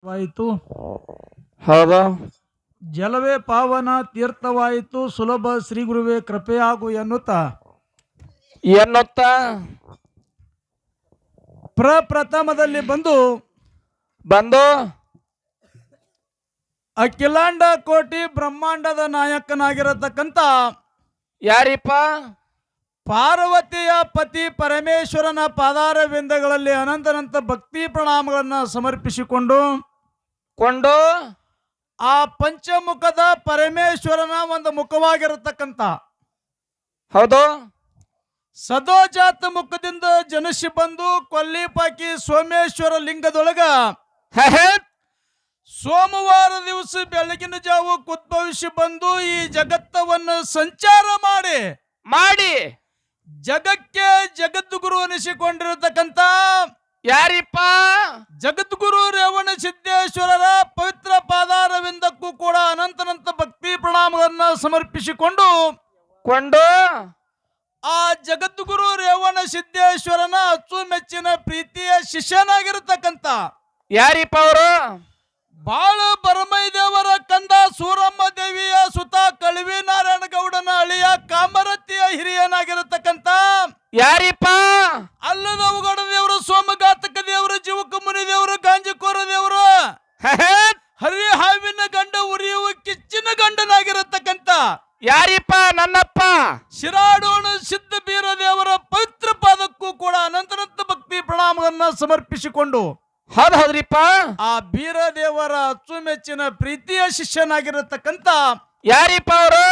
ವಾಯಿತು. ಹೌದಾ? ಜಲವೇ ಪಾವನ ತೀರ್ಥವಾಯಿತು, ಸುಲಭ ಶ್ರೀ ಗುರುವೇ ಕೃಪೆಯಾಗು ಎನ್ನುತ್ತಾ ಎನ್ನುತ್ತ ಪ್ರಪ್ರಥಮದಲ್ಲಿ ಬಂದು ಬಂದು ಅಖಿಲಾಂಡ ಕೋಟಿ ಬ್ರಹ್ಮಾಂಡದ ನಾಯಕನಾಗಿರತಕ್ಕಂತ ಯಾರಿಪ್ಪ? ಪಾರ್ವತಿಯ ಪತಿ ಪರಮೇಶ್ವರನ ಪಾದಾರವಿಂದಗಳಲ್ಲಿ ಅನಂತನಂತ ಭಕ್ತಿ ಪ್ರಣಾಮಗಳನ್ನು ಸಮರ್ಪಿಸಿಕೊಂಡು ಆ ಪಂಚಮುಖದ ಪರಮೇಶ್ವರನ ಒಂದು ಮುಖವಾಗಿರತಕ್ಕಂತ ಹೌದು ಸದೋಜಾತ ಮುಖದಿಂದ ಜನಿಸಿ ಬಂದು ಕೊಲ್ಲಿಪಾಕಿ ಸೋಮೇಶ್ವರ ಲಿಂಗದೊಳಗ ಸೋಮವಾರ ದಿವಸ ಬೆಳಗಿನ ಜಾವ ಉದ್ಭವಿಸಿ ಬಂದು ಈ ಜಗತ್ತವನ್ನು ಸಂಚಾರ ಮಾಡಿ ಜಗಕ್ಕೆ ಜಗದ್ಗುರು ಅನಿಸಿಕೊಂಡಿರತಕ್ಕಂತ ಯಾರಿಪ್ಪ? ಜಗದ್ಗುರು ರೇವಣ ಸಿದ್ದೇಶ್ವರರ ಪವಿತ್ರ ಪಾದಾರವಿಂದಕ್ಕೂ ಕೂಡ ಅನಂತನಂತ ಭಕ್ತಿ ಪ್ರಣಾಮಗಳನ್ನು ಸಮರ್ಪಿಸಿಕೊಂಡು ಆ ಜಗದ್ಗುರು ರೇವಣ ಸಿದ್ದೇಶ್ವರನ ಅಚ್ಚುಮೆಚ್ಚಿನ ಪ್ರೀತಿಯ ಶಿಷ್ಯನಾಗಿರತಕ್ಕಂತ ಯಾರಿಪ್ಪ ಅವರು? ಬಾಳು ಬರಮೈದೇವರ ಕಂದ ಸೂರಮ್ಮ ದೇವಿಯ ಸುತ ಕಳವಿ ನಾರಾಯಣ ಗೌಡನ ಅಳಿಯ ಕಾಮರತಿಯ ಹಿರಿಯನಾಗಿರತಕ್ಕಂತ ಯಾರಿಪ್ಪ? ಅಲ್ಲದವುಗಡ ದೇವರು, ಸೋಮಘಾತಕ ದೇವರು, ಜೀವಕ ಮುನಿ ದೇವರು, ಗಾಂಜಿಕೋರ ದೇವರು, ಹರಿ ಹಾವಿನ ಗಂಡ ಉರಿಯುವ ಕಿಚ್ಚಿನ ಗಂಡನಾಗಿರತಕ್ಕಂತ ಯಾರಿಪ್ಪ? ನನ್ನಪ್ಪ ಶಿರಾಡೋಣ ಸಿದ್ಧ ಬೀರ ದೇವರ ಪವಿತ್ರ ಪಾದಕ್ಕೂ ಕೂಡ ಅನಂತನಂತ ಭಕ್ತಿ ಪ್ರಣಾಮಗಳನ್ನ ಸಮರ್ಪಿಸಿಕೊಂಡು ಹೌದ್ರಿಪ್ಪ ಆ ಬೀರದೇವರ ಅಚ್ಚುಮೆಚ್ಚಿನ ಪ್ರೀತಿಯ ಶಿಷ್ಯನಾಗಿರತಕ್ಕಂತ ಯಾರಿಪ್ಪ ಅವರು?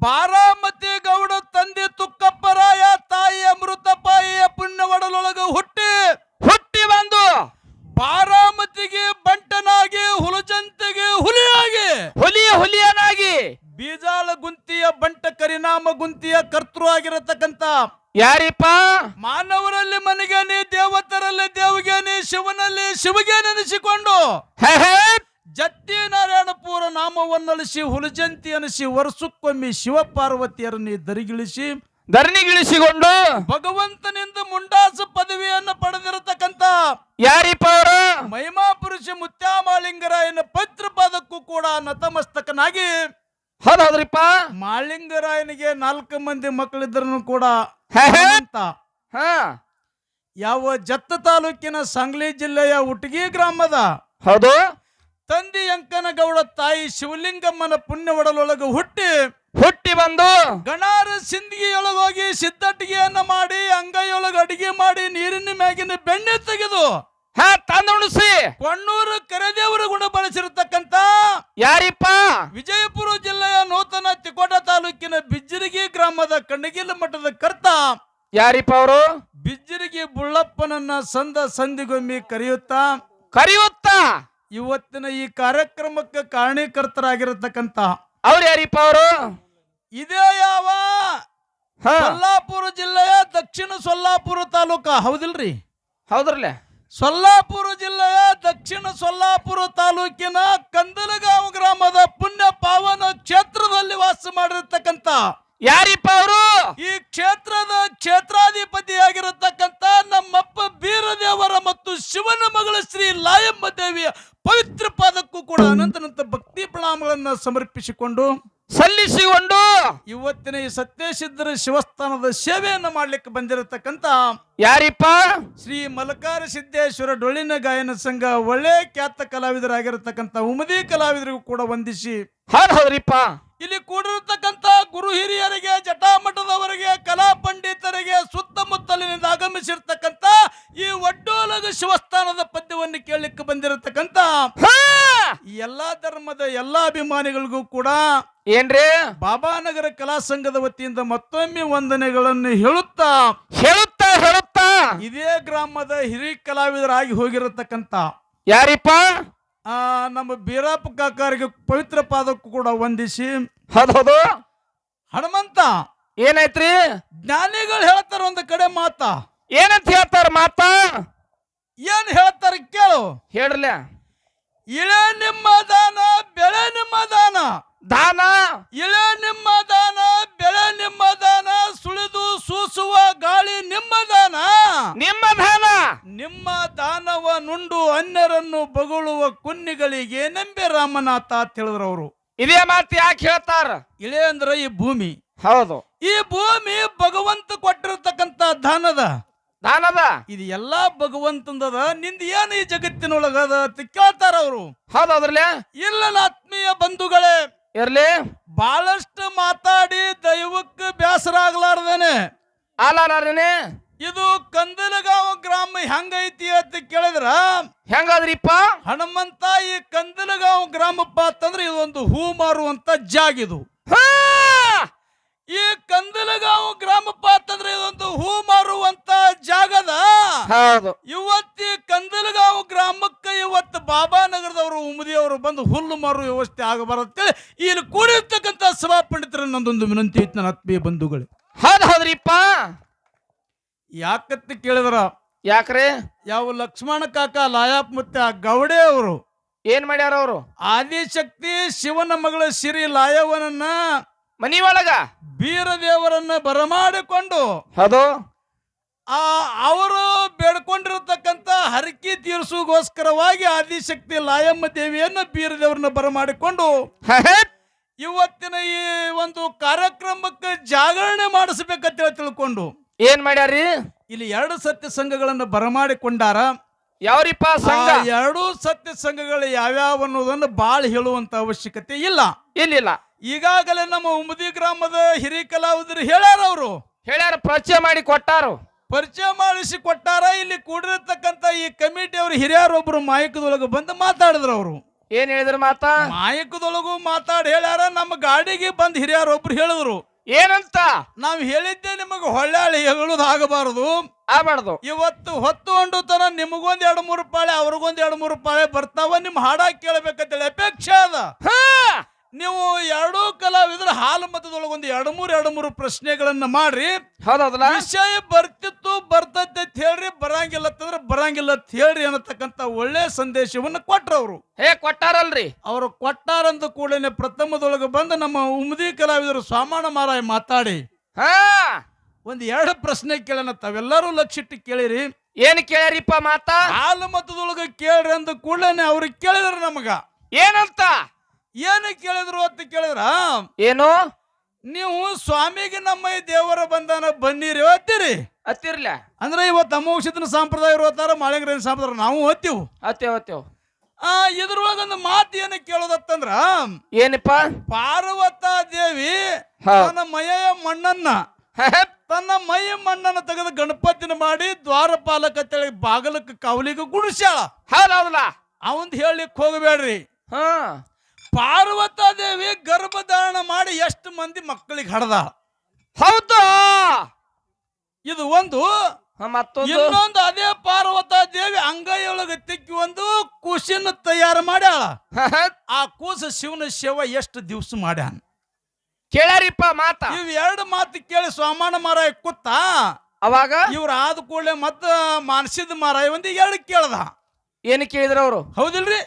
ಬಾರಾಮತಿ ಗೌಡ ತಂದೆ ತುಕ್ಕಪ್ಪರಾಯ ತಾಯಿ ಅಮೃತಪಾಯಿಯ ಪುಣ್ಯವಡಲೊಳಗ ಹುಟ್ಟಿ ಬಂದು ಬಾರಾಮತಿಗೆ ಬಂಟನಾಗಿ ಹುಲಜಂತೆಗೆ ಹುಲಿಯಾಗಿ ಬೀಜಾಳ ಗುಂತಿಯ ಬಂಟ ಕರಿನಾಮ ಗುಂತಿಯ ಕರ್ತೃ ಆಗಿರತಕ್ಕಂತ ಯಾರಿಪ್ಪ? ಮಾನವರಲ್ಲಿ ಮನಿಗೇನಿ, ದೇವತರಲ್ಲಿ ದೇವಗೇನಿ, ಶಿವನಲ್ಲಿ ಶಿವಗೇನೆನಿಸಿಕೊಂಡು ಜತ್ತಿ ನಾರಾಯಣಪುರ ನಾಮವನ್ನಳಿಸಿ ಹುಲಜಂತಿ ಅನಿಸಿ ವರ್ಷಕ್ಕೊಮ್ಮೆ ಶಿವ ಪಾರ್ವತಿಯರನ್ನು ಧರಣಿಗಿಳಿಸಿಕೊಂಡು ಭಗವಂತನಿಂದ ಮುಂಡಾಸ ಪದವಿಯನ್ನು ಪಡೆದಿರತಕ್ಕಂತ ಯಾರಿಪ್ಪ ಅವರು? ಮಹಿಮಾ ಪುರುಷ ಮುತ್ಯಾಮಾಳಿಂಗರಾಯನ ಪವಿತ್ರ ಪಾದಕ್ಕೂ ಕೂಡ ನತಮಸ್ತಕನಾಗಿ ಹೌದ್ರಿಪ್ಪ ಮಾಳಿಂಗರಾಯನಿಗೆ 4 ಮಂದಿ ಮಕ್ಕಳಿದ್ರೂ ಕೂಡ ಯಾವ ಜತ್ತ ತಾಲೂಕಿನ ಸಾಂಗ್ಲಿ ಜಿಲ್ಲೆಯ ಉಟಗಿ ಗ್ರಾಮದ ಹೌದು ತಂದೆ ಅಂಕನಗೌಡ ತಾಯಿ ಶಿವಲಿಂಗಮ್ಮನ ಪುಣ್ಯ ಒಡಲೊಳಗ ಹುಟ್ಟಿ ಬಂದು ಗಣಾರ ಸಿಂದಗಿಯೊಳಗೋಗಿ ಸಿದ್ದಟ್ಟಿಗೆಯನ್ನ ಮಾಡಿ ಅಂಗೈಯೊಳಗ ಅಡಿಗೆ ಮಾಡಿ ನೀರಿನ ಮ್ಯಾಗಿನ ಬೆಣ್ಣೆ ತೆಗೆದು ತಂದುಣಿಸಿ ಕೊಣ್ಣೂರು ಕರೆದೇವರ ಗುಣ ಬಳಸಿರತಕ್ಕಂತ ಯಾರಿಪ್ಪ? ವಿಜಯಪುರ ಜಿಲ್ಲೆಯ ನೂತನ ತಿಕೋಟ ತಾಲೂಕಿನ ಬಿಜ್ಜರಿಗಿ ಗ್ರಾಮದ ಕಣ್ಣಗಿಲ ಮಠದ ಕರ್ತ ಯಾರಿಪ್ಪ ಅವರು? ಬಿಜ್ಜರಿಗಿ ಬುಳ್ಳಪ್ಪನನ್ನ ಸಂದಿಗೊಮ್ಮೆ ಕರೆಯುತ್ತಾ ಇವತ್ತಿನ ಈ ಕಾರ್ಯಕ್ರಮಕ್ಕೆ ಕಾರಣೀಕರ್ತರಾಗಿರತಕ್ಕಂತ ಅವ್ರು ಯಾರಿಪ್ಪ ಅವರು? ಇದೇ ಯಾವ ಸೊಲ್ಲಾಪುರ ಜಿಲ್ಲೆಯ ದಕ್ಷಿಣ ಸೊಲ್ಲಾಪುರ ತಾಲೂಕ ಹೌದಿಲ್ರಿ? ಹೌದ್ರಲ್ಲ. ಸೊಲ್ಲಾಪುರ ಜಿಲ್ಲೆಯ ದಕ್ಷಿಣ ಸೊಲ್ಲಾಪುರ ತಾಲೂಕಿನ ಕಂದಲಗಾಂವ್ ಗ್ರಾಮದ ಪುಣ್ಯ ಪಾವನ ಕ್ಷೇತ್ರದಲ್ಲಿ ವಾಸ ಮಾಡಿರತಕ್ಕಂತ ಯಾರಿಪ್ಪ ಅವರು? ಈ ಕ್ಷೇತ್ರದ ಕ್ಷೇತ್ರಾಧಿಪತಿಯಾಗಿರತಕ್ಕಂತ ನಮ್ಮಪ್ಪ ಬೀರದೇವರ ಮತ್ತು ಶಿವನ ಮಗಳ ಶ್ರೀ ಲಾಯಮ್ಮ ದೇವಿಯ ಪವಿತ್ರ ಪಾದಕ್ಕೂ ಕೂಡ ಅನಂತನಂತ ಭಕ್ತಿ ಪ್ರಣಾಮಗಳನ್ನು ಸಲ್ಲಿಸಿಕೊಂಡು ಇವತ್ತಿನ ಈ ಸತ್ಯಸಿದ್ಧರ ಶಿವಸ್ಥಾನದ ಸೇವೆಯನ್ನು ಮಾಡ್ಲಿಕ್ಕೆ ಬಂದಿರತಕ್ಕಂತ ಯಾರಿಪ್ಪ? ಶ್ರೀ ಮಲಕಾರ ಸಿದ್ದೇಶ್ವರ ಡೊಳ್ಳಿನ ಗಾಯನ ಸಂಘ ಒಳ್ಳೆ ಖ್ಯಾತ ಕಲಾವಿದರಾಗಿರತಕ್ಕಂತ ಉಮದಿ ಕಲಾವಿದರಿಗೂ ಕೂಡ ವಂದಿಸಿ ಹೌದ್ರಿಪ್ಪ ಇಲ್ಲಿ ಕೂಡಿರತಕ್ಕಂತ ಗುರು ಹಿರಿಯರಿಗೆ, ಜಟಾಮಠದವರಿಗೆ, ಕಲಾ ಪಂಡಿತರಿಗೆ, ಸುತ್ತಮುತ್ತಲಿನಿಂದ ಆಗಮಿಸಿರ್ತಕ್ಕಂತ ಈ ಒಡ್ಡೋಲಗ ಶಿವಸ್ಥಾನದ ಪದ್ಯವನ್ನು ಕೇಳಲಿಕ್ಕೆ ಬಂದಿರತಕ್ಕಂತ ಎಲ್ಲಾ ಧರ್ಮದ ಎಲ್ಲಾ ಅಭಿಮಾನಿಗಳಿಗೂ ಕೂಡ ಏನ್ರಿ ಬಾಬಾನಗರ ಕಲಾ ಸಂಘದ ವತಿಯಿಂದ ಮತ್ತೊಮ್ಮೆ ವಂದನೆಗಳನ್ನು ಹೇಳುತ್ತಾ ಇದೇ ಗ್ರಾಮದ ಹಿರಿಯ ಕಲಾವಿದರಾಗಿ ಹೋಗಿರತಕ್ಕಂತ ಯಾರಿಪ್ಪ? ನಮ್ಮ ಬೀರಪ್ಪ ಕಾಕಾರಿಗೆ ಪವಿತ್ರ ಪಾದಕ್ಕೂ ಕೂಡ ವಂದಿಸಿ ಹೌದು ಹನುಮಂತ ಏನಾಯ್ತ್ರಿ? ಜ್ಞಾನಿಗಳು ಹೇಳ್ತಾರ ಒಂದು ಕಡೆ ಮಾತಾ ಏನಂತ ಹೇಳ್ತಾರ? ಏನ್ ಹೇಳ್ತಾರ ಕೇಳು. ಹೇಳ್ರಲ್ಲ. ಇಳೆ ನಿಮ್ಮ ದಾನ ಬೆಳೆ ನಿಮ್ಮ ದಾನ ಇಳೆ ನಿಮ್ಮ ದಾನ ಬೆಳೆ ನಿಮ್ಮ ದಾನ ಸುಳಿದು ಸೂಸು ಬೀಸುವ ಗಾಳಿ ನಿಮ್ಮ ದಾನ, ನಿಮ್ಮ ದಾನ. ನಿಮ್ಮ ದಾನವ ನುಂಡು ಅನ್ಯರನ್ನು ಬೊಗಳುವ ಕುನ್ನಿಗಳಿಗೆ ನಂಬೆ ರಾಮನಾಥ ಅಂತ ಹೇಳಿದ್ರು ಅವರು. ಇದೇ ಮಾತು ಯಾಕೆ ಹೇಳ್ತಾರ? ಇಳೆ ಅಂದ್ರ ಈ ಭೂಮಿ. ಹೌದು, ಈ ಭೂಮಿ ಭಗವಂತ ಕೊಟ್ಟಿರತಕ್ಕಂತ ದಾನದ. ಇದು ಎಲ್ಲಾ ಭಗವಂತಂದದ. ನಿಂದ ಏನ್ ಈ ಜಗತ್ತಿನೊಳಗದ ಅಂತ ಕೇಳ್ತಾರ ಅವರು. ಹೌದು, ಅದ್ರಲ್ಲೇ ಇಲ್ಲ ಆತ್ಮೀಯ ಬಂಧುಗಳೇ, ಇರ್ಲಿ. ಬಹಳಷ್ಟು ಮಾತಾಡಿ ದೈವಕ್ಕೆ ಬೇಸರ ಆಗ್ಲಾರ್ದೇನೆ ಅಲ್ಲಾರನೆ ಇದು ಕಂದಲಗಾಂವ ಗ್ರಾಮ ಹೆಂಗೈತಿ ಅಂತ ಕೇಳಿದ್ರ, ಹೆಂಗಾದ್ರಿಪ್ಪ ಹನುಮಂತ ಈ ಕಂದಲಗಾಂವ ಗ್ರಾಮಪ್ಪ ಅಂತಂದ್ರೆ ಇದೊಂದು ಹೂ ಮಾರುವಂತ ಜಾಗ. ಇದು ಈ ಕಂದಲಗಾಂವ ಗ್ರಾಮಪ್ಪ ಅಂತಂದ್ರೆ ಇದೊಂದು ಹೂ ಮಾರುವಂತ ಜಾಗದ. ಹೌದು, ಇವತ್ತಿ ಕಂದಲಗಾಂವ ಗ್ರಾಮಕ್ಕೆ ಇವತ್ತು ಬಾಬಾನಗರದವರು ಉಮದಿಯವರು ಬಂದು ಹುಲ್ಲು ಮಾರುವ ವ್ಯವಸ್ಥೆ ಆಗಬಾರತ್ತೇಳಿ ಇಲ್ಲಿ ಕೂಡಿರ್ತಕ್ಕಂಥ ಸಭಾ ಪಂಡಿತರ ನಂದೊಂದು ವಿನಂತಿ ಐತಿ ನನ್ನ ಆತ್ಮೀಯ ಬಂಧುಗಳು. ಹೌದ್ರಿಪ್ಪ. ಯಾಕಂತ ಕೇಳಿದ್ರ, ಯಾಕ್ರಿ? ಯಾವ ಲಕ್ಷ್ಮಣ ಕಾಕ ಲಾಯಪ್ ಮತ್ತೆ ಆ ಗೌಡೆ ಅವರು ಏನ್ ಮಾಡ್ಯಾರ? ಅವರು ಆದಿಶಕ್ತಿ ಶಿವನ ಮಗಳ ಸಿರಿ ಲಾಯವನನ್ನ ಮನಿ ಒಳಗ ಬೀರದೇವರನ್ನ ಬರಮಾಡಿಕೊಂಡು ಹೌದು ಅವರು ಬೇಡ್ಕೊಂಡಿರತಕ್ಕಂತ ಹರಕೆ ತೀರಿಸುಗೋಸ್ಕರವಾಗಿ ಆದಿಶಕ್ತಿ ಲಾಯಮ್ಮ ದೇವಿಯನ್ನ ಬೀರದೇವರನ್ನ ಬರಮಾಡಿಕೊಂಡು ಇವತ್ತಿನ ಈ ಒಂದು ಕಾರ್ಯಕ್ರಮಕ್ಕೆ ಜಾಗರಣೆ ಮಾಡಿಸಬೇಕಂತ ತಿಳ್ಕೊಂಡು ಏನ್ ಮಾಡ್ಯಾರಿ? ಇಲ್ಲಿ 2 ಸತ್ಯ ಸಂಘಗಳನ್ನ ಬರಮಾಡಿಕೊಂಡಾರ. ಯಾವ್ರಿಪ್ಪ ಸಂಘ? 2 ಸತ್ಯ ಸಂಘಗಳು ಯಾವ್ಯಾವ ಅನ್ನೋದನ್ನು ಬಾಳ್ ಹೇಳುವಂತ ಅವಶ್ಯಕತೆ ಇಲ್ಲ. ಇಲ್ಲ, ಈಗಾಗಲೇ ನಮ್ಮ ಉಮದಿ ಗ್ರಾಮದ ಹಿರಿಯ ಕಲಾವಿದರು ಹೇಳ್ಯಾರ. ಅವರು ಹೇಳ್ಯಾರ, ಪರಿಚಯ ಮಾಡಿ ಕೊಟ್ಟಾರು, ಪರಿಚಯ ಮಾಡಿಸಿ ಕೊಟ್ಟಾರ. ಇಲ್ಲಿ ಕೂಡಿರತಕ್ಕಂತ ಈ ಕಮಿಟಿ ಅವರು ಹಿರಿಯರೊಬ್ರು ಮಾಯಕದೊಳಗೆ ಬಂದು ಮಾತಾಡಿದ್ರು. ಅವರು ಏನ್ ಹೇಳಿದ್ರು? ಮಾತಾ ಮಾಯಕದೊಳಗೂ ಮಾತಾಡಿ ಹೇಳ್ಯಾರ. ನಮ್ಮ ಗಾಡಿಗೆ ಬಂದು ಹಿರಿಯರೊಬ್ರು ಹೇಳಿದ್ರು. ಏನಂತ? ನಾವ್ ಹೇಳಿದ್ದೆ ನಿಮಗೆ ಹೊಳ್ಳಿ ಹೇಳುದು ಆಗಬಾರದು, ಆಗ್ಬಾರ್ದು. ಇವತ್ತು ಹೊತ್ತು ಹೊಂಡು ತರ ನಿಮಗೊಂದ್ 2-3 ಪಾಳೆ ಅವ್ರಿಗೊಂದ್ 2-3 ಪಾಳೆ ಬರ್ತಾವ. ನಿಮ್ ಹಾಡ ಕೇಳಬೇಕಂತೇಳಿ ಅಪೇಕ್ಷೆ ಅದ. ನೀವು 2 ಕಲಾವಿದ್ರ ಹಾಲು ಮತದೊಳಗೊಂದು 2-3 ಪ್ರಶ್ನೆಗಳನ್ನ ಮಾಡ್ರಿ. ಹೌದಲ್ಲ, ವಿಷಯ ಬರ್ತಿತ್ತು ಬರ್ತೈತೆ ಅಂತ ಹೇಳ್ರಿ, ಬರಂಗಿಲ್ಲ ಅಂತಂದ್ರೆ ಬರಂಗಿಲ್ಲ ಅಂತ ಹೇಳ್ರಿ ಅನ್ನತಕ್ಕಂತ ಒಳ್ಳೆ ಸಂದೇಶವನ್ನು ಕೊಟ್ರವ್ರು. ಕೊಟ್ಟಾರಲ್ರಿ? ಅವರು ಕೊಟ್ಟಾರಂದ ಕೂಡಲೇ ಪ್ರಥಮದೊಳಗೆ ಬಂದು ನಮ್ಮ ಉಮದಿ ಕಲಾವಿದರು ಸ್ವಾಮಣ್ಣ ಮಾರಾಯ ಮಾತಾಡಿ 2 ಪ್ರಶ್ನೆ ಕೇಳೋಣ. ತಾವೆಲ್ಲರೂ ಲಕ್ಷಿಟ್ಟು ಕೇಳಿರಿ. ಏನ್ ಕೇಳ್ಯಾರಿಪ್ಪ? ಮಾತಾ ಹಾಲು ಮತದೊಳಗೆ ಕೇಳ್ರಿ ಅಂದ ಕೂಡಲೇ ಅವ್ರಿಗೆ ಕೇಳಿದ್ರು. ನಮಗ ಏನಂತ? ಏನು ಕೇಳಿದ್ರು ಅಂತ ಕೇಳಿದ್ರ, ಏನು ನೀವು ಸ್ವಾಮಿಗೆ ನಮ್ಮ ದೇವರ ಬಂಧನ ಬನ್ನಿರಿ ಅತ್ತೀರಿ ಹತ್ತಿರ್ಲ ಅಂದ್ರೆ ಇವತ್ತು ಅಮೋಕ್ಷಿತನ ಸಂಪ್ರದಾಯ ಇರುತ್ತಾರ, ಮಾಳಿಂಗ್ರೇನ್ ಸಂಪ್ರದಾಯ ನಾವು ಓದ್ತೀವಿ. ಹತ್ತೇವ್ ಇದ್ರೊಳಗೊಂದು ಮಾತು ಏನು ಕೇಳೋದತ್ತಂದ್ರ, ಏನಪ್ಪ? ಪಾರ್ವತಾ ದೇವಿ ತನ್ನ ಮೈಯ ಮಣ್ಣನ್ನ ತೆಗೆದು ಗಣಪತಿನ ಮಾಡಿ ದ್ವಾರಪಾಲಕ ಅಂತೇಳಿ ಬಾಗಲಕ್ಕೆ ಕಾವಲಿಗೆ ಗುಡಿಸ್ಯಾಳ. ಹೌದೌದಲ್ಲ, ಅವಂದ್ ಹೇಳಲಿಕ್ಕೆ ಹೋಗಬೇಡ್ರಿ. ಪಾರ್ವತಾ ದೇವಿ ಗರ್ಭಧಾರಣ ಮಾಡಿ ಎಷ್ಟು ಮಂದಿ ಮಕ್ಕಳಿಗೆ ಹಡದ. ಹೌದು, ಇದು ಒಂದು. ಇನ್ನೊಂದು ಅದೇ ಪಾರ್ವತಾ ದೇವಿ ಅಂಗೈಯೊಳಗೆ ತಿಕ್ಕಿ ಒಂದು ಕೂಸಿನ ತಯಾರು ಮಾಡ್ಯಾಳ. ಆ ಕೂಸು ಶಿವನ ಸೇವೆ ಎಷ್ಟು ದಿವಸ ಮಾಡ್ಯಾನ ಕೇಳ್ಯಾರಿಪ್ಪ ಮಾತ. ಇವ್ 2 ಮಾತು ಕೇಳಿ ಸ್ವಾಮಣ್ಣ ಮಾರಾಯ ಕೂತ. ಅವಾಗ ಇವ್ರ ಆದ ಕೂಡಲೇ ಮತ್ತ ಮಾನಸಿದ ಮಾರಾಯ ಒಂದು 2 ಕೇಳ್ದ. ಏನು ಕೇಳಿದ್ರ ಅವರು? ಹೌದಿಲ್ರಿ?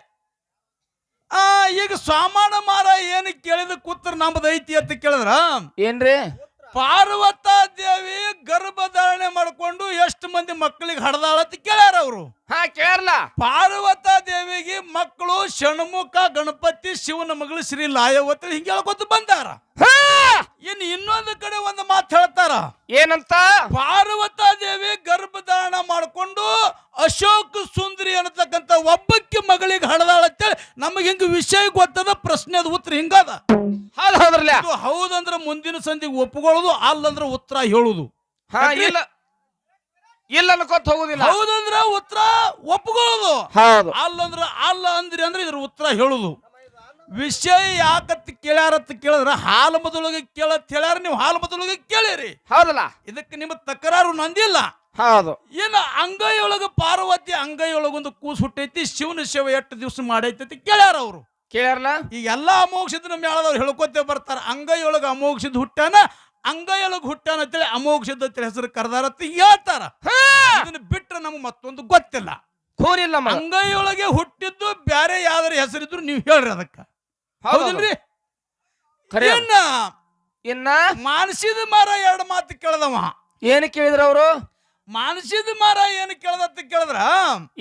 ಈಗ ಸ್ವಾಮಣ್ಣ ಮಾರಾಯ ಏನು ಕೇಳಿದ ಕೂತ್ರ ನಮ್ದು ಐತಿ ಅಂತ ಕೇಳಿದ್ರ, ಏನ್ರಿ? ಪಾರ್ವತಾ ದೇವಿ ಗರ್ಭಧಾರಣೆ ಮಾಡ್ಕೊಂಡು ಎಷ್ಟು ಮಂದಿ ಮಕ್ಕಳಿಗೆ ಹಡದಾಳ ಅಂತ ಕೇಳ್ಯಾರ ಅವರು. ಕೇಳಲ್ಲ. ಪಾರ್ವತಾ ದೇವಿಗೆ ಮಕ್ಕಳು ಷಣ್ಮುಖ, ಗಣಪತಿ, ಶಿವನ ಮಗಳು ಶ್ರೀ ಲಾಯವತಿ ಹಿಂಗೆ ಹೇಳ್ಕೊತ ಬಂದಾರ. ಇನ್ನೊಂದು ಕಡೆ ಒಂದು ಮಾತು ಹೇಳ್ತಾರ. ಏನಂತ? ಪಾರ್ವತಾ ದೇವಿ ಗರ್ಭಧಾರಣ ಮಾಡ್ಕೊಂಡು ಅಶೋಕ್ ಸುಂದರಿ ಅನ್ನತಕ್ಕಂತ ಒಬ್ಬಕ್ಕೆ ಮಗಳಿಗೆ ಹಡದಾಳ ಅಂತೇಳಿ ನಮಗೆ ಹಿಂಗ ವಿಷಯ ಗೊತ್ತದ. ಪ್ರಶ್ನೆ ಉತ್ತರ ಹಿಂಗದ. ಹೌದ್ರಲ್ಲ, ಹೌದಂದ್ರ ಮುಂದಿನ ಸಂಧಿಗೆ ಒಪ್ಕೊಳ್ಳೋದು, ಅಲ್ಲಂದ್ರ ಉತ್ತರ ಹೇಳುದು. ಇಲ್ಲ ಇಲ್ಲ ಅನ್ಕೋತ ಹೋಗುದಿಲ್ಲ. ಹೌದಂದ್ರ ಉತ್ತರ ಒಪ್ಕೊಳ್ಳೋದು, ಹೌದು ಅಲ್ಲಂದ್ರ ಅಲ್ಲ ಅಂದ್ರಿ ಅಂದ್ರೆ ಇದ್ರ ಉತ್ತರ ಹೇಳುದು. ವಿಷಯ ಯಾಕತ್ ಕೇಳ್ಯಾರತ್ ಕೇಳಿದ್ರ ಹಾಲು ಮದೊಳಗೆ ಕೇಳತ್ ಹೇಳ್ಯಾರ. ನೀವು ಹಾಲು ಮದೊಳಗೆ ಕೇಳಿರಿ. ಹೌದಲ್ಲ, ಇದಕ್ಕೆ ನಿಮ್ಮ ತಕರಾರು ನಂದಿಲ್ಲ. ಹೌದು. ಇನ್ನು ಅಂಗೈಯೊಳಗ ಪಾರ್ವತಿ ಅಂಗೈಯೊಳಗೊಂದು ಕೂಸು ಹುಟ್ಟೈತಿ, ಶಿವನ ಸೇವೆ ಎಷ್ಟು ದಿವಸ ಮಾಡೈತಿ ಕೇಳ್ಯಾರ ಅವರು. ಕೇಳ್ಯಾರಲ್ಲ. ಈಗ ಎಲ್ಲಾ ಅಮೋಕ್ಷದ ಮೇಳದವ್ರು ಹೇಳ್ಕೊತೇ ಬರ್ತಾರ. ಅಂಗೈಯೊಳಗ ಅಮೋಕ್ಷದ ಹುಟ್ಟಾನ, ಅಂಗೈಯೊಳಗ ಹುಟ್ಟಾನ ಅಂತೇಳಿ ಅಮೋಕ್ಷದ ಹೆಸರು ಕರೆದಾರತ್ ಹೇಳ್ತಾರ. ಇದನ್ನ ಬಿಟ್ರೆ ನಮ್ಗೆ ಮತ್ತೊಂದು ಗೊತ್ತಿಲ್ಲ. ಕೂರಿಲ್ಲ. ಅಂಗೈಯೊಳಗೆ ಹುಟ್ಟಿದ್ದು ಬ್ಯಾರೆ ಯಾವ್ದಾರ ಹೆಸರಿದ್ರು ನೀವು ಹೇಳ್ರಿ ಅದಕ್ಕ. ಹೌದಿಲ್ರಿ? ಇನ್ನ ಇನ್ನ ಮಾನಸಿದ ಮಾರ 2 ಮಾತು ಕೇಳದವ. ಏನ್ ಕೇಳಿದ್ರ ಅವರು? ಮಾನಸಿದ ಮಾರ ಏನು ಕೇಳದತ್ತ ಕೇಳಿದ್ರ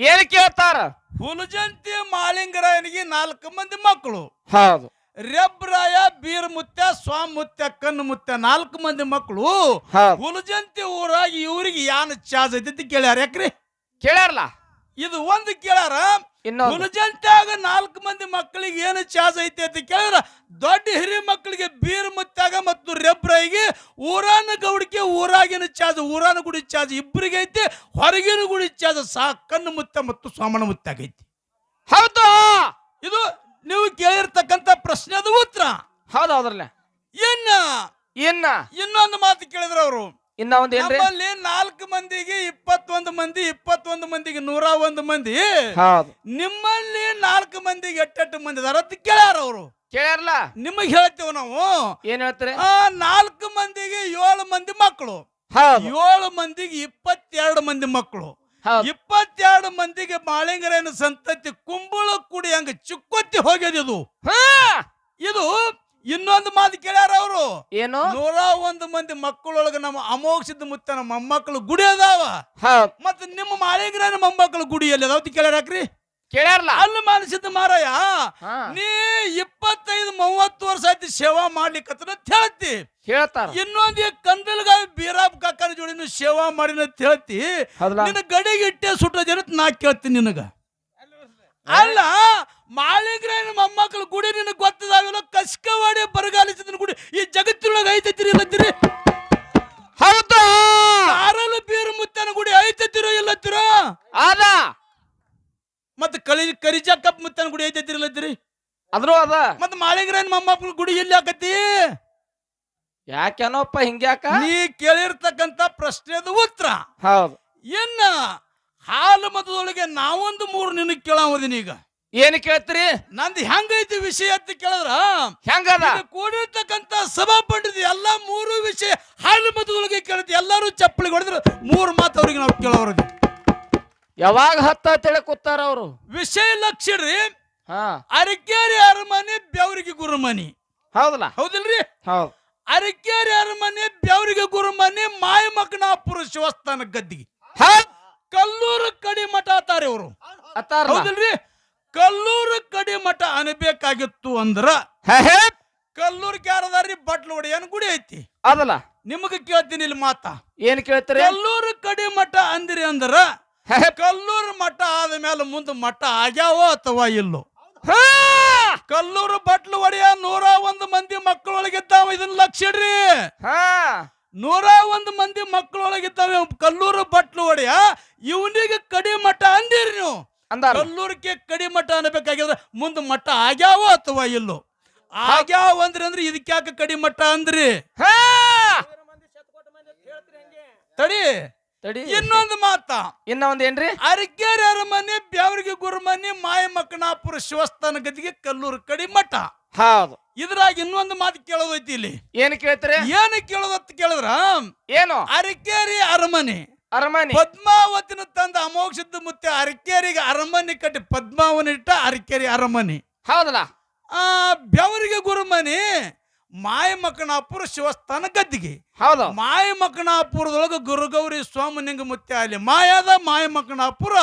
ಏನ್ ಕೇಳ್ತಾರ? ಹುಲಜಂತಿ ಮಾಳಿಂಗರಾಯನಿಗೆ 4 ಮಂದಿ ಮಕ್ಕಳು. ಹೌದು. ರೆಬ್ರಾಯ ಬೀರ್ ಮುತ್ಯ ಸ್ವಾಮ್ ಮುತ್ಯ ಕಣ್ಣು ಮುತ್ಯ 4 ಮಂದಿ ಮಕ್ಕಳು. ಹೌದು. ಹುಲಜಂತಿ ಊರಾಗಿ ಇವ್ರಿಗೆ ಯಾನ್ ಚಾರ್ಜ್ ಐತಿ ಕೇಳ್ಯಾರ. ಯಾಕ್ರಿ ಕೇಳ್ಯಾರಲ್ಲ. ಇದು ಒಂದು ಕೇಳ್ಯಾರ. ಇನ್ನೊಂದು ಹುಲಜಂತ್ಯಾಗ 4 ಮಂದಿ ಮಕ್ಕಳಿಗೆ ಏನು ಚಾರ್ಜ್ ಐತಿ ಅಂತ ಕೇಳಿದ್ರ ದೊಡ್ಡ ಹಿರಿ ಮಕ್ಕಳಿಗೆ ಬೀರ್ ಮುತ್ಯಾಗ ಮತ್ತು ರೆಬ್ರಾಯಿಗೆ ಊರಾನ ಗೌಡಿಗೆ ಊರಾಗಿನ ಚಾರ್ಜ್, ಊರಾನ ಗುಡಿ ಚಾರ್ಜ್ ಇಬ್ಬರಿಗೆ ಐತಿ. ಹೊರಗಿನ ಗುಡಿ ಚಾರ್ಜ್ ಕಣ್ಣು ಮುತ್ಯ ಮತ್ತು ಸ್ವಾಮನ ಮುತ್ಯಾಗ ಐತಿ. ಹೌದು. ಇದು ನೀವು ಕೇಳಿರ್ತಕ್ಕಂಥ ಪ್ರಶ್ನೆ ಅದು ಉತ್ತರ. ಹೌದು. ಹೌದ್ರಲ್ಲ. ಇನ್ನ ಇನ್ನೊಂದು ಮಾತು ಕೇಳಿದ್ರು ಅವರು. ಇನ್ನ ಒಂದ್ ಏನ್ರಿ? ನಮ್ಮಲ್ಲಿ 4 ಮಂದಿಗೆ 21 ಮಂದಿ, 21 ಮಂದಿಗೆ 101 ಮಂದಿ. ಹೌದು. ನಿಮ್ಮಲ್ಲಿ 4 ಮಂದಿಗೆ 8 ಮಂದಿ ಅದಾರ ಅಂತ ಕೇಳ್ಯಾರ ಅವರು. ಕೇಳ್ಯಾರಲ್ಲ. ನಿಮಗ್ ಹೇಳ್ತೇವೆ ನಾವು. ಏನ್ ಹೇಳ್ತಾರೆ? 4 ಮಂದಿಗೆ 7 ಮಂದಿ ಮಕ್ಕಳು. 7 ಮಂದಿಗೆ 22 ಮಂದಿ ಮಕ್ಕಳು. 22 ಮಂದಿಗೆ ಮಾಳಿಂಗರೇನ ಸಂತತಿ ಕುಂಬಳ ಕುಡಿ ಹಂಗ ಚಿಕ್ಕೊತ್ತಿ ಹೋಗ್ಯದಿದು. ಇದು ಇನ್ನೊಂದು ಮಾತು ಕೇಳ್ಯಾರ ಅವರು. ಏನು? 101 ಮಂದಿ ಮಕ್ಕಳೊಳಗ ನಮ್ಮ ಅಮೋಘಸಿದ್ದ ಮುತ್ತನ ಮೊಮ್ಮಕ್ಕಳು ಗುಡಿ ಅದಾವ. ಮತ್ತ ನಿಮ್ಮ ಮಾಳಿಂಗರೇನ ಮೊಮ್ಮಕ್ಕಳು ಗುಡಿ ಎಲ್ಲಿ ಅದಾವ ಅಂತ ಕೇಳ್ಯಾರ್ರಿ. ಕೇಳ್ಯಾರಲ್ಲ. ಅಲ್ಲಿ ಮಾನಸಿದ್ದ ಮಾರಾಯ ನೀ 25-30 ವರ್ಷ ಆಯ್ತು ಸೇವಾ ಮಾಡ್ಲಿಕ್ಕತ್ತ ಹೇಳ್ತಿ. ಹೇಳ್ತಾರ. ಇನ್ನೊಂದು ಕಂದಲ್ಗಾವಿ ಬೀರಾಬ್ ಕಾಕನ ಜೋಡಿ ಸೇವಾ ಮಾಡಿನ ಹೇಳ್ತಿ. ನಿನ್ನ ಗಡಿಗೆ ಇಟ್ಟೆ ಸುಟ್ಟ ಜನ ನಾ ಕೇಳ್ತೀನಿ ನಿನಗ. ಅಲ್ಲ ಮಾಳಿಂಗರೇನ ಮೊಮ್ಮಕ್ಕಳು ಗುಡಿ ನಿನಗೆ ಗೊತ್ತದಾವಿಲ್ಲ. ಕಸ್ಕವಾಡಿ ಬರಗಾಲಿಸಿದ ಗುಡಿ ಈ ಜಗತ್ತಿನೊಳಗೆ ಐತೈತಿರಿ ಇಲ್ಲತ್ತೀರಿ? ಹೌದಾ? ಕಾರಲ್ಲ ಬೀರು ಮುತ್ತನ ಗುಡಿ ಐತೈತಿರೋ ಇಲ್ಲತ್ತಿರೋ? ಅದ. ಮತ್ತ ಕರಿಜಕ್ಕಪ್ಪ ಮುತ್ತನ ಗುಡಿ ಐತೈತಿರಿ ಇಲ್ಲತ್ತೀರಿ? ಅದ್ರೂ ಅದ. ಮತ್ತ ಮಾಳಿಂಗರೇನ ಮೊಮ್ಮಕ್ಕಳು ಗುಡಿ ಎಲ್ಲಿ ಆಕತಿ? ಯಾಕೇನೋಪ್ಪ ಹಿಂಗ್ಯಾಕ? ನೀ ಕೇಳಿರ್ತಕ್ಕಂಥ ಪ್ರಶ್ನೆದು ಉತ್ತರ. ಹೌದು. ಇನ್ನ ಹಾಲು ಮತದೊಳಗೆ ನಾವೊಂದು 3 ನಿನಗೆ ಕೇಳಾವದಿನ. ಈಗ ಏನ್ ಕೇಳ್ತೀರಿ? ನಂದು ಹೆಂಗೈತಿ ವಿಷಯ ಅಂತ ಕೇಳಿದ್ರ ಹೆಂಗದ? ಕೂಡಿರ್ತಕ್ಕಂಥ ಸಭಾ ಪಂಡಿತ ಎಲ್ಲಾ 3 ವಿಷಯ ಹಾಲು ಮತದೊಳಗೆ ಕೇಳುತ್ತೆ. ಎಲ್ಲಾರು ಚಪ್ಪಲಿ ಹೊಡೆದ್ರೆ 3 ಮಾತು ಅವ್ರಿಗೆ ನಾವು ಕೇಳೋರಿಗೆ. ಯಾವಾಗ ಹತ್ತೇಳಿ ಕೂತಾರ ಅವರು? ವಿಷಯ ಲಕ್ಷರಿ. ಅರಕೇರಿ ಅರಮನೆ ಬೆವರಿಗೆ ಗುರುಮನಿ. ಹೌದಲ್ಲ? ಹೌದಿಲ್ರಿ? ಹೌದು. ಅರಕೇರಿ ಅರಮನೆ ಬೆವರಿಗೆ ಗುರುಮನಿ ಮಾಯಮಕನಾಪುರ ಶಿವಸ್ಥಾನ ಗದ್ದಿಗೆ ಕಲ್ಲೂರು ಕಡಿ ಮಠ ಅತ್ತಾರ ಅವರು. ಹೌದಿಲ್ರಿ? ಕಲ್ಲೂರು ಕಡಿ ಮಠ ಅನ್ಬೇಕಾಗಿತ್ತು ಅಂದ್ರ ಕಲ್ಲೂರ್ ಯಾರದಾರಿ ಬಟ್ಲು ಒಡೆಯನ್ ಗುಡಿ ಐತಿ. ಅದಲ್ಲ? ನಿಮಗ ಕೇಳ್ತೀನಿ ಇಲ್ಲಿ ಮಾತ. ಏನ್ ಕೇಳ್ತಾರೆ? ಕಲ್ಲೂರು ಕಡಿ ಮಠ ಅಂದಿರಿ ಅಂದ್ರ ಕಲ್ಲೂರು ಮಠ ಆದ ಮೇಲೆ ಮುಂದೆ ಮಠ ಆಗ್ಯಾವೋ ಅಥವಾ ಇಲ್ಲೋ? ಕಲ್ಲೂರು ಬಟ್ಲು ಒಡೆಯ 101 ಮಂದಿ ಮಕ್ಕಳೊಳಗಿದ್ದಾವ. ಇದನ್ನ ಲಕ್ಷ ಇಡ್ರಿ. 101 ಮಂದಿ ಮಕ್ಕಳೊಳಗಿದ್ದಾವೆ. ಕಲ್ಲೂರು ಬಟ್ಲು ಒಡೆಯ ಇವನಿಗೆ ಕಡಿ ಮಠ ಅಂದಿರಿ ನೀವು. ಕಲ್ಲೂರಿಗೆ ಕಡಿ ಮಠ ಅನ್ಬೇಕಾಗಿದ್ರೆ ಮುಂದೆ ಮಠ ಆಗ್ಯಾವೋ ಅಥವಾ ಇಲ್ಲೋ? ಆಗ್ಯಾವ ಅಂದ್ರೆ ಇದಕ್ಯಾಕ ಕಡಿ ಮಠ ಅಂದ್ರಿ? ತಡಿ ತಡಿ. ಇನ್ನೊಂದು ಮಾತ. ಇನ್ನೊಂದ್ ಏನ್ರಿ? ಅರಕೇರಿ ಅರಮನೆ ಬ್ಯಾವರಿಗೆ ಗುರುಮನಿ ಮಾಯಮಕನಾಪುರ ಶಿವಸ್ಥಾನ ಗದಿಗೆ ಕಲ್ಲೂರು ಕಡಿ ಮಠ. ಹೌದು. ಇದ್ರಾಗ ಇನ್ನೊಂದು ಮಾತು ಕೇಳೋದೈತಿ ಇಲ್ಲಿ. ಏನ್ ಕೇಳ್ತಾರೆ? ಏನು ಕೇಳೋದತ್ ಕೇಳಿದ್ರ ಏನು? ಅರಕೇರಿ ಅರಮನೆ ಪದ್ಮಾವತಿನ ತಂದ ಅಮೋಘಸಿದ್ದ ಮುತ್ತೆ ಅರಕೇರಿಗೆ ಅರಮನೆ ಕಟ್ಟಿ ಪದ್ಮಾವನ ಇಟ್ಟ ಅರಕೇರಿ ಅರಮನೆ. ಹೌದಲ್ಲ? ಬೆವರಿಗೆ ಗುರುಮನಿ ಮಾಯಮಕನಾಪುರ ಶಿವಸ್ಥಾನ ಗದ್ದಿಗೆ. ಹೌದು. ಮಾಯಮಕನಾಪುರದೊಳಗ ಗುರುಗೌರಿ ಸ್ವಾಮಿನಿಂಗ ಮುತ್ತೆ ಅಲ್ಲಿ ಮಾಯಾದ ಮಾಯಮಕನಾಪುರ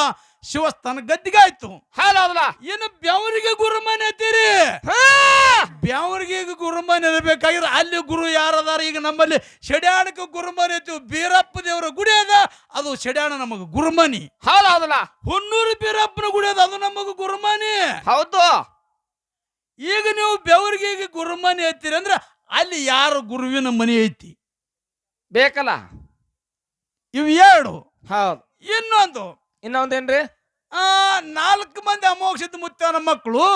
ಶಿವಸ್ಥಾನ ಗದ್ದಿಗೆ ಆಯ್ತು. ಹೌದಲ್ಲ? ಇನ್ನು ಬೆವರಿಗೆ ಗುರುಮನೆ ಐತಿರಿ. ಬೆವರಿಗೆ ಗುರುಮನೆ ಇರಬೇಕಾಗಿದ್ರೆ ಅಲ್ಲಿ ಗುರು ಯಾರದಾರ? ಈಗ ನಮ್ಮಲ್ಲಿ ಶಡ್ಯಾಣಕ್ಕೆ ಗುರುಮನೆ ಐತಿ. ಬೀರಪ್ಪ ದೇವರ ಗುಡಿ ಅದ, ಅದು ಶಡ್ಯಾಣ ನಮಗ ಗುರುಮನಿ. ಹೌದಲ್ಲ? ಹುನ್ನೂರು ಬೀರಪ್ಪನ ಗುಡಿ ಅದ, ಅದು ನಮಗ ಗುರುಮನಿ. ಹೌದು. ಈಗ ನೀವು ಬೆವರಿಗೆ ಗುರುಮನಿ ಐತಿರಿ ಅಂದ್ರೆ ಅಲ್ಲಿ ಯಾರು ಗುರುವಿನ ಮನೆ ಐತಿ ಬೇಕಲ್ಲ? ಇವು 2. ಹೌದು. ಇನ್ನೊಂದೇನ್ರಿ? 4 ಮಂದಿ ಅಮೋಘಸಿದ್ದ ಮುತ್ತನ ಮಕ್ಕಳು.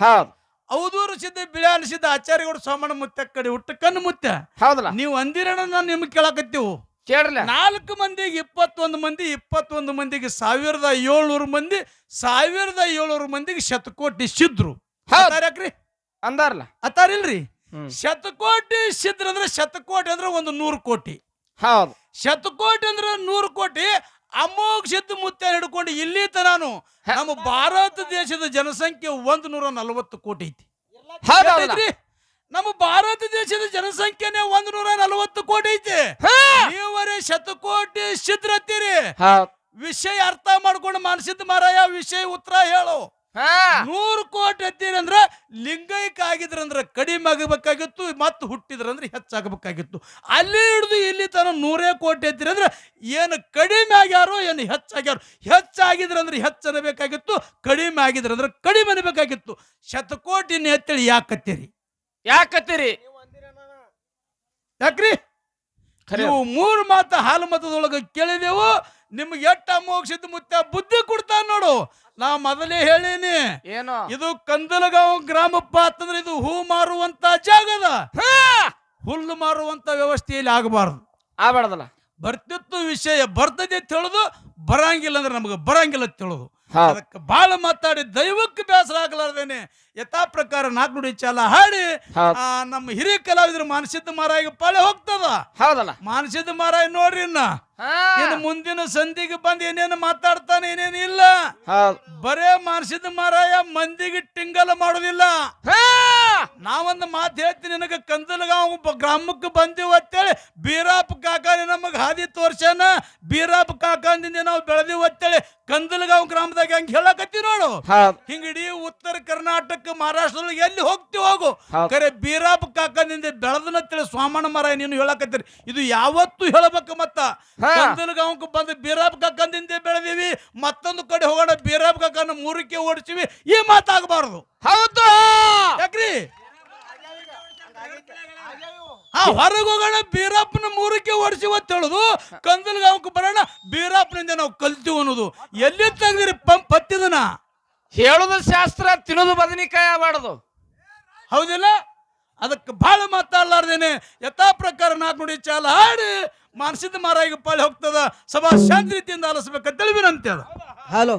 ಹೌದು. ಅವಧೂರು ಸಿದ್ಧ ಬಿಳ್ಯಾನ ಸಿದ್ಧ ಆಚಾರ್ಯಗೌಡ ಸೋಮಣ್ಣ ಮುತ್ತ ಕಡೆ ಹುಟ್ಟು ಕಣ್ಣು ಮುತ್ತ. ಹೌದಲ್ಲ? ನೀವು ಅಂದಿರಣ ನಾನು ನಿಮ್ಗೆ ಕೇಳಕತ್ತೀವು. ಕೇಳಲ್ಲ? 4 ಮಂದಿಗೆ 21 ಮಂದಿ, 21 ಮಂದಿಗೆ 1700 ಮಂದಿ, 1700 ಮಂದಿಗೆ ಶತಕೋಟಿ ಸಿದ್ರು. ಯಾಕ್ರಿ ಅಂದಾರಲ್ಲ? ಅತ್ತಾರಿಲ್ರಿ? ಶತಕೋಟಿ ಸಿದ್ರ ಅಂದ್ರೆ ಶತಕೋಟಿ ಅಂದ್ರೆ 100 ಕೋಟಿ. ಹೌದು. ಶತಕೋಟಿ ಅಂದ್ರೆ 100 ಕೋಟಿ. ಅಮೋಘ ಸಿದ್ಧ ಮುತ್ತ ಹಿಡ್ಕೊಂಡು ಇಲ್ಲಿ ತನಾನು ನಮ್ಮ ಭಾರತ ದೇಶದ ಜನಸಂಖ್ಯೆ 140 ಕೋಟಿ ಐತಿ. ನಮ್ಮ ಭಾರತ ದೇಶದ ಜನಸಂಖ್ಯೆನೇ 140 ಕೋಟಿ ಐತಿ. ನೀವರೇ ಶತಕೋಟಿ ಸಿದ್ರತ್ತೀರಿ. ಹೌದ್ ವಿಷಯ ಅರ್ಥ ಮಾಡ್ಕೊಂಡು ಮಾನಸಿದ್ದ ಮಾರಾಯ ವಿಷಯ ಉತ್ತರ ಹೇಳು. 100 ಕೋಟಿ ಎತ್ತೀರಿ ಅಂದ್ರ ಲಿಂಗೈಕ ಆಗಿದ್ರಂದ್ರ ಕಡಿಮೆ ಆಗಬೇಕಾಗಿತ್ತು, ಮತ್ತೆ ಹುಟ್ಟಿದ್ರಂದ್ರೆ ಹೆಚ್ಚಾಗಬೇಕಾಗಿತ್ತು. ಅಲ್ಲಿ ಹಿಡಿದು ಇಲ್ಲಿ ತನ 100 ಕೋಟಿ ಎತ್ತೀರಿ ಅಂದ್ರೆ ಏನು ಕಡಿಮೆ ಆಗ್ಯಾರೋ ಏನು ಹೆಚ್ಚಾಗ್ಯಾರೋ. ಹೆಚ್ಚಾಗಿದ್ರಂದ್ರೆ ಹೆಚ್ಚು ಅನ್ನಬೇಕಾಗಿತ್ತು, ಕಡಿಮೆ ಆಗಿದ್ರಂದ್ರೆ ಕಡಿಮೆ ಅನ್ನಬೇಕಾಗಿತ್ತು. ಶತಕೋಟಿನ ಎತ್ತೇಳಿ ಯಾಕತ್ತೀರಿ? ಯಾಕತ್ತೀರಿ? ಯಾಕ್ರಿ? ನೀವು 3 ಮಾತ ಹಾಲು ಮತದೊಳಗೆ ಕೇಳಿದೆವು. ನಿಮ್ಗೆ ಎಟ್ಟ ಮೋಕ್ಷಿತ ಮುತ್ತ ಬುದ್ಧಿ ಕೊಡ್ತಾನ ನೋಡು. ನಾ ಮೊದಲೇ ಹೇಳೀನಿ, ಏನು ಇದು ಕಂದಲಗಾಂವ್ ಗ್ರಾಮಪ್ಪ ಅಂತಂದ್ರೆ ಇದು ಹೂ ಮಾರುವಂತ ಜಾಗದ, ಹುಲ್ಲು ಮಾರುವಂತ ವ್ಯವಸ್ಥೆಯಲ್ಲಿ ಆಗಬಾರ್ದು. ಆಗ್ಬಾರ್ದಲ್ಲ. ಬರ್ತಿತ್ತು ವಿಷಯ ಬರ್ತದೆ ಅಂತ ಹೇಳುದು, ಬರಂಗಿಲ್ಲ ಅಂದ್ರೆ ನಮಗೆ ಬರಂಗಿಲ್ಲ ಅಂತ ಹೇಳುದು. ಹೌದ್. ಅದಕ್ಕೆ ಬಾಳ ಮಾತಾಡಿ ದೈವಕ್ಕೆ ಬೇಸರ ಆಗಲಾರ್ದೇನೆ ಯಥಾ ಪ್ರಕಾರ 4 ನುಡಿ ಚಾಲ ಹಾಡಿ ಹೌದ್. ನಮ್ಮ ಹಿರಿಯ ಕಲಾವಿದರು ಮಾನಸಿದ್ದ ಮಾರಾಯಿಗೆ ಪಾಳೆ ಹೋಗ್ತದ. ಹೌದಲ್ಲ. ಮಾನಸಿದ್ದ ಮಾರಾಯ ನೋಡ್ರಿ ಇನ್ನು ಮುಂದಿನ ಸಂಧಿಗೆ ಬಂದು ಏನೇನು ಮಾತಾಡ್ತಾನೆ ಏನೇನು ಇಲ್ಲ. ಹೌದ್. ಬರೇ ಮಾನಸಿದ್ದ ಮಾರಾಯ ಮಂದಿಗೆ ಟಿಂಗಲ ಮಾಡೋದಿಲ್ಲ. ನಾವೊಂದು ಮಾತು ಹೇಳ್ತೀನಿ ನಿನಗೆ, ಕಂದಲಗಾಂವ್ ಗ್ರಾಮಕ್ಕೆ ಬಂದೀವಿ ಅಂತೇಳಿ ಬೀರಾಪ್ ಕಾಕಾನಿ ನಮಗೆ ಹಾದಿ ತೋರ್ಸ್ಯಾನ. ಬೀರಾಪ್ ಕಾಕಾನಿಂದ ನಾವು ಬೆಳೆದೀವಿ ಅಂತೇಳಿ ಕಂದಲಗಾಂವ್ ಗ್ರಾಮದಾಗ ಹಂಗೆ ಹೇಳಕತ್ತಿ ನೋಡು. ಹಿಂಗ ಇಡೀ ಉತ್ತರ ಕರ್ನಾಟಕ ಮಹಾರಾಷ್ಟ್ರದೊಳಗೆ ಎಲ್ಲಿ ಹೋಗ್ತೀವಿ ಹೋಗು, ಕರೆ ಬೀರಾಪ್ ಕಾಕಾನಿಂದ ಬೆಳೆದನಂತೇಳಿ ಸ್ವಾಮಣ್ಣ ಮಾರಾಯ ನೀನು ಹೇಳಕತ್ತೀರಿ. ಇದು ಯಾವತ್ತು ಹೇಳಬೇಕು. ಮತ್ತ ಕಂದಲಗಾಂವ್ಗೆ ಬಂದು ಬೀರಾಪ್ ಕಾಕಂದಿಂದ ಬೆಳೆದೀವಿ, ಮತ್ತೊಂದು ಕಡೆ ಹೋಗೋಣ ಬೀರಾಪ್ ಕಾಕನ 3ಕ್ಕೆ ಓಡಿಸಿವಿ, ಈ ಮಾತಾಗಬಾರ್ದು. ಹೌದು. ಯಾಕ್ರಿ? ಹೊರಗೆ ಹೋಗೋಣ ಬೀರಪ್ಪನ 3ಕ್ಕೆ ಓಡಿಸಿವ ಅಂತ ಹೇಳುದು, ಕಂದಲಗಾಂವ್ಗೆ ಬರೋಣ ಬೀರಪ್ಪನಿಂದ ನಾವು ಕಲ್ತೀವಿ ಅನ್ನೋದು. ಎಲ್ಲಿ ತೆಗ್ದಿರಿ ಪತ್ತಿದನ? ಹೇಳುದು ಶಾಸ್ತ್ರ, ತಿನ್ನೋದು ಬದನಿಕಾಯಿ ಆಗಬಾರ್ದು. ಹೌದಿಲ್ಲ? ಅದಕ್ಕೆ ಬಹಳ ಮಾತಾಡ್ಲಾರ್ದೇನೆ ಯಥಾ ಪ್ರಕಾರ 4 ನುಡಿ ಚಾಲ ಹಾಡಿ ಮಾನಸಿದ್ದ ಮಾರಾಯಿಗೆ ಪಾಳಿ ಹೋಗ್ತದ. ಸಭಾ ಶಾಂತಿ ರೀತಿಯಿಂದ ಆಲಿಸ್ಬೇಕಂತೇಳಿ ವಿನಂತಿ ಅದ. ಹಲೋ